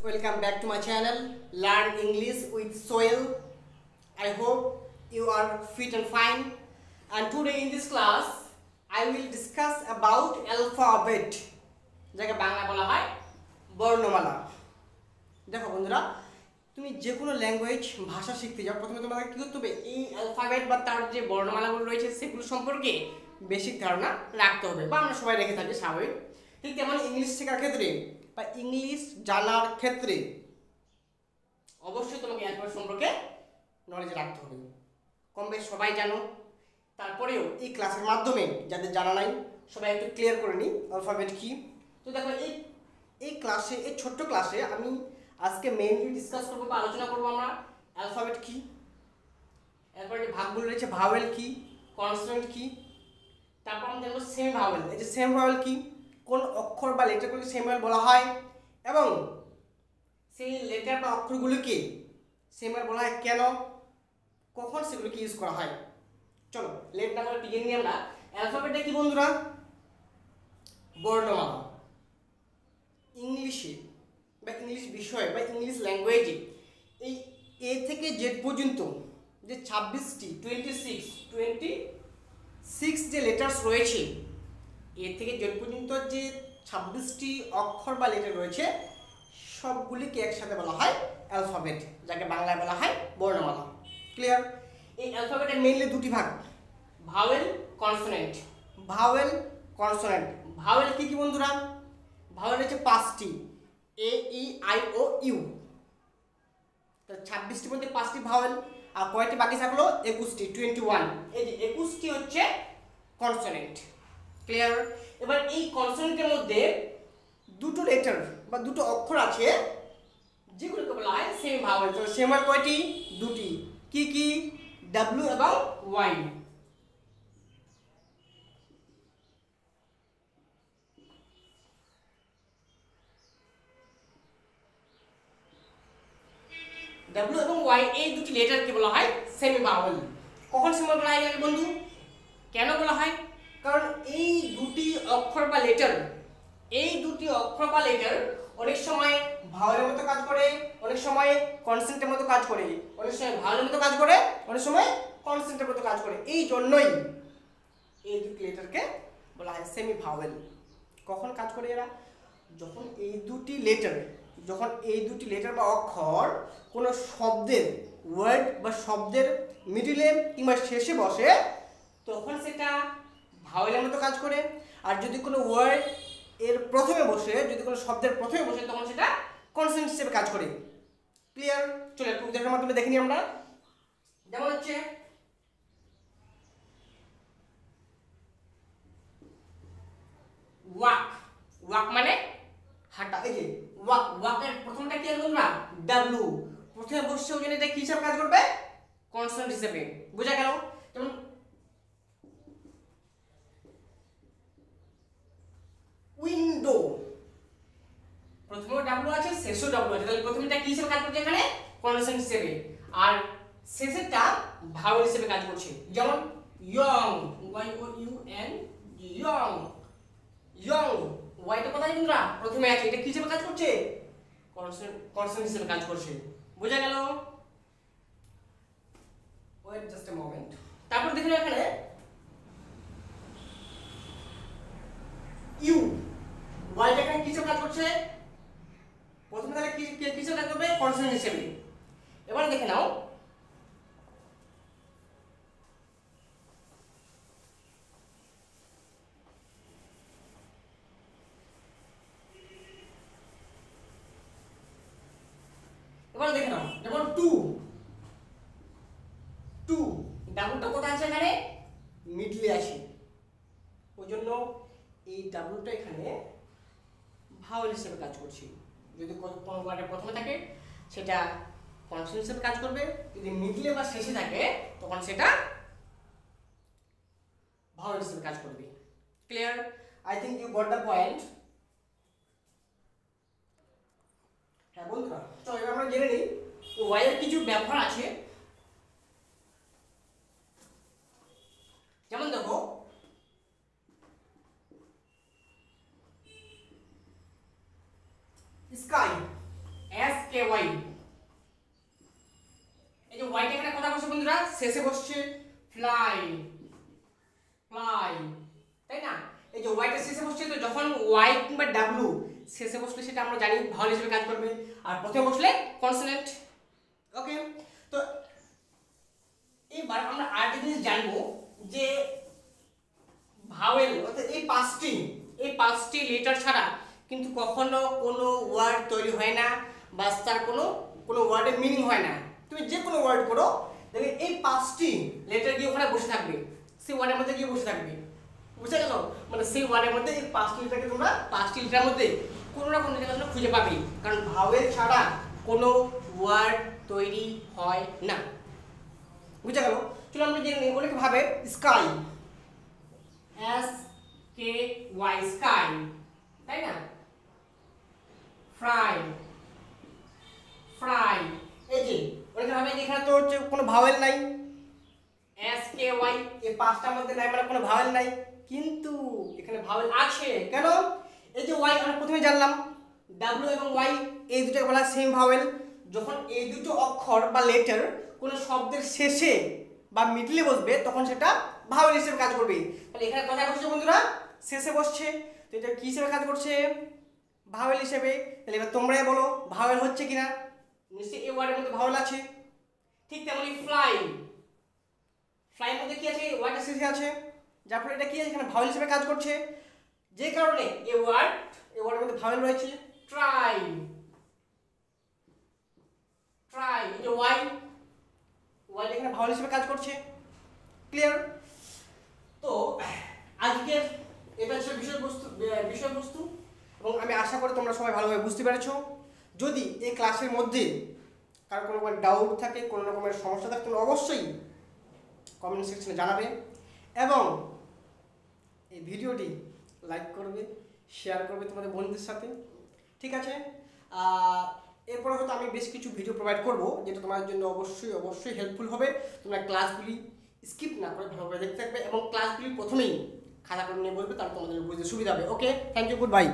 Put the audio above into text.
welcome back to my channel Learn English with Soil. I hope you are fit and fine, and today in this class I will discuss about alphabet যাকে বাংলা বলা হয় বর্ণমালা। দেখো বন্ধুরা, তুমি যে কোনো ল্যাঙ্গুয়েজ ভাষা শিখতে যাও প্রথমে তোমাকে কি করতে হবে, এই অ্যালফাবেট বা তার যে বর্ণমালাগুলো রয়েছে সেগুলো সম্পর্কে বেসিক ধারণা রাখতে হবে, বা আমরা সবাই রেখে থাকি স্বাভাবিক। ঠিক তেমন ইংলিশ শেখার ক্ষেত্রে বা ইংলিশ জানার ক্ষেত্রে অবশ্যই তোমাকে অ্যালফাবেট সম্পর্কে নলেজ রাখতে হবে। কম বেশ সবাই জানো, তারপরেও এই ক্লাসের মাধ্যমে যাদের জানা নাই সবাই একটু ক্লিয়ার করে নিই অ্যালফাবেট কি। তো দেখো এই ক্লাসে, এই ছোট্ট ক্লাসে আমি আজকে মেইনলি ডিসকাস করবো বা আলোচনা করবো আমরা অ্যালফাবেট কি, অ্যালফাবেটের ভাগগুলো রয়েছে, ভাওয়েল কি, কনসোনেন্ট কি, তারপর আমরা দেখবো সেমি ভাওয়েল। এই যে সেমি ভাওয়েল কি, কোন অক্ষর বা লেটারগুলোকে সেমি ভাওয়েল বলা হয়, এবং সেই লেটার বা অক্ষরগুলোকে সেমি ভাওয়েল বলা হয় কেন, কখন সেগুলোকে ইউজ করা হয়। চলো লেট না করে বিগিন নিয়ে আমরা অ্যালফাবেটটা কি বন্ধুরা, বর্ণমালা। ইংলিশে বা ইংলিশ বিষয়ে বা ইংলিশ ল্যাঙ্গুয়েজে এই এ থেকে জেড পর্যন্ত যে 26 যে লেটার্স রয়েছে, এ থেকে জেড পর্যন্ত যে 26টি অক্ষর বা লেটার রয়েছে সবগুলিকে একসাথে বলা হয় অ্যালফাবেট, যাকে বাংলায় বলা হয় বর্ণমালা। ক্লিয়ার? এই অ্যালফাবেটের মেইনলি দুটি ভাগ, vowel, consonant. Vowel, consonant. Vowel কি কি বন্ধুরা? ভাওয়েল হচ্ছে 5টি, এ ই আই ও ইউ। তো 26টির মধ্যে 5টি ভাওয়েল, আর কয়টি বাকি থাকলো? 21টি, 21। এই যে 21টি হচ্ছে কনসোনেন্ট। ক্লিয়ার? এবার এই কনসোনেন্টের মধ্যে দুটো লেটার বা দুটো অক্ষর আছে যেগুলোকে বলা হয় সেমি ভাওয়েল। তো সেমি ভাওয়েল কয়টি? দুটি। কি কি? ডাব্লিউ এবং ওয়াই। ডাব্লিউ এবং ওয়াই এই দুটি লেটারকে বলা হয় সেমি ভাওয়েল। কখন সেমি ভাওয়েল বলা হয় বন্ধু? কেন বলা হয়? কারণ এই দুটি অক্ষর বা লেটার, অনেক সময় ভাওয়েলের মতো কাজ করে, অনেক সময় কনসোনেন্টের মতো কাজ করে, অনেক সময় ভাওয়েলের মতো কাজ করে, অনেক সময় কনসোনেন্টের মতো কাজ করে। এই জন্যই এই দুটি লেটারকে বলা হয় সেমি ভাওয়েল। কখন কাজ করে এরা? যখন এই দুটি লেটার বা অক্ষর কোনো শব্দের, ওয়ার্ড বা শব্দের মিডিলে কিংবা শেষে বসে তখন সেটা ভাওয়েলের মতো কাজ করে, আর যদি কোনো ওয়ার্ড এর প্রথমে বসে, যদি কোনো শব্দের প্রথমে বসে তখন সেটা কনসোনেন্ট হিসেবে কাজ করে। ক্লিয়ার? চলো একটু উদাহরণের মাধ্যমে দেখে নিই আমরা। যেমন হচ্ছে ওয়াক। ওয়াক মানে হাঁটা। এই যে ওয়াক, ওয়াকের প্রথমটা কি আসবে না? ডাব্লিউ। প্রথমে বসছে ওই জন্য এটা কি হিসাবে কাজ করবে? কনসোনেন্ট হিসেবে। বোঝা গেল? যেমন উইন্ডো, প্রথমে ডাব্লিউ আছে, শেষেও ডাব্লিউ আছে, তাহলে প্রথমেটা কি হিসেবে কাজ করছে এখানে? কনসোনেন্ট হিসেবে, আর শেষেরটা ভাওয়েল হিসেবে কাজ করছে। যেমন ইয়ং, ওয়াই ও ইউ এন, ইয়ং। ইয়ং ওয়াইটা কোথায় বন্ধুরা? প্রথমে আছে, এটা কি হিসেবে কাজ করছে? কনসোনেন্ট হিসেবে কাজ করছে। বোঝা গেল? Wait just a moment. তারপর দেখুন এখানে ইউ, ওয়াইটা এখানে কি হিসেবে কাজ করছে? প্রথমে তাহলে কি হিসেবে কাজ করবে? কনসোনেন্ট হিসেবে। এবার দেখে নাও যেমন টু। ডাব্লুটা কোথায় আছে? এখানে মিডলে আছে, ওই জন্য এই ডাব্লুটা এখানে ভাওয়েল হিসেবে কাজ করছে। যদি কোনো ওয়ার্ডের প্রথমে থাকে সেটা কনসোনেন্ট হিসেবে কাজ করবে, যদি মিডলে বা শেষে থাকে তখন সেটা ভাওয়েল হিসেবে কাজ করবে। Clear? I think you got the point. হ্যাঁ বন্ধুরা, চলো এবার আমরা জেনে নিই ওয়াই এর কিছু ব্যবহার আছে। যেমন দেখো স্কাই, SKY। এই যে ওয়াইটা এখানে কথা বলছে বন্ধুরা, শেষে বসছে ফ্লাই, ফ্লাই, তাই না? এই যে ওয়াইটা শেষে বসছে, তো যখন ওয়াই কিংবা ডাব্লিউ শেষে বসলে সেটা আমরা জানি ভাওয়েল হিসেবে কাজ করবে, আর প্রথমে বসলে কনসোনেন্ট। ওকে, তো এবার আমরা আরেকটা জিনিস জানবো যে ভাওয়েল অর্থাৎ এই পাঁচটি লেটার ছাড়া কিন্তু কখনো কোনো ওয়ার্ড তৈরি হয় না, বা তার কোনো ওয়ার্ডের মিনিং হয় না। তুমি যে কোনো ওয়ার্ড করো দেখবে এই পাঁচটি লেটার গিয়ে ওখানে বসে থাকবে, সেই ওয়ার্ডের মধ্যে গিয়ে বসে থাকবে। বুঝে গেল? মানে সেই ওয়ার্ডের মধ্যে এই পাঁচটি লেটারকে তোমরা পাঁচটি লেটারের মধ্যে কোনো না কোনো জায়গায় খুঁজে পাবে, কারণ ভাওয়েল ছাড়া কোনো ওয়ার্ড তৈরি হয় না। বুঝে গেল? চলো আমরা জেনে নিই অনেকভাবে। স্কাই, SKY, স্কাই, তাই না? ফ্রাই, ফ্রাই, এই যে অনেকভাবে এখানে তো হচ্ছে কোনো ভাওয়েল নাই, SKY এই পাঁচটার মধ্যে নাই, মানে কোনো ভাওয়েল নাই, কিন্তু এখানে ভাওয়েল আছে। কেন? এই যে ওয়াই আমরা প্রথমে জানলাম, ডাব্লিউ এবং ওয়াই এই দুটোকে বলা সেম ভাওয়েল। যখন এই দুটো অক্ষর বা লেটার কোনো শব্দের শেষে বা মিডলে বসবে তখন সেটা ভাওয়েল হিসেবে কাজ করবে। তাহলে এখানে কথা বসছে বন্ধুরা, শেষে বসছে, তো এটা কি হিসেবে কাজ করছে? ভাওয়েল হিসেবে। তাহলে এবার তোমরাই বলো ভাওয়েল হচ্ছে কিনা? নিশ্চয়ই এই ওয়ার্ডের মধ্যে ভাওয়েল আছে। ঠিক তেমনি ফ্লাই, ফ্লাইয়ের মধ্যে কি আছে? ওয়ার্ডটা শেষে আছে, যার ফলে এটা কি আছে? এখানে ভাওয়েল হিসেবে কাজ করছে, যে কারণে এই ওয়ার্ডের মধ্যে ভাওয়েল রয়েছে। ট্রাই, ট্রাই, এই যে ওয়াই এখানে ভাওয়েল হিসেবে কাজ করছে। ক্লিয়ার? তো আজকের এটা ছিল বিষয়বস্তু, এবং আমি আশা করি তোমরা সবাই ভালোভাবে বুঝতে পেরেছো। যদি এই ক্লাসের মধ্যে কারো কোনো রকমের ডাউট থাকে, কোনো রকমের সমস্যা থাকে, তাহলে অবশ্যই কমেন্ট সেকশনে জানাবে, এবং এই ভিডিওটি লাইক করবে, শেয়ার করবে তোমাদের বন্ধুদের সাথে। ঠিক আছে? এরপরে হয়তো আমি বেশ কিছু ভিডিও প্রোভাইড করব, যেটা তোমাদের জন্য অবশ্যই হেল্পফুল হবে। তোমরা ক্লাসগুলি স্কিপ না করে ভালোভাবে দেখতে থাকবে, এবং ক্লাসগুলি প্রথমেই খাতা করে নিয়ে বলবে, তাহলে তোমাদের বুঝতে সুবিধা হবে। ওকে, থ্যাংক ইউ, গুড বাই।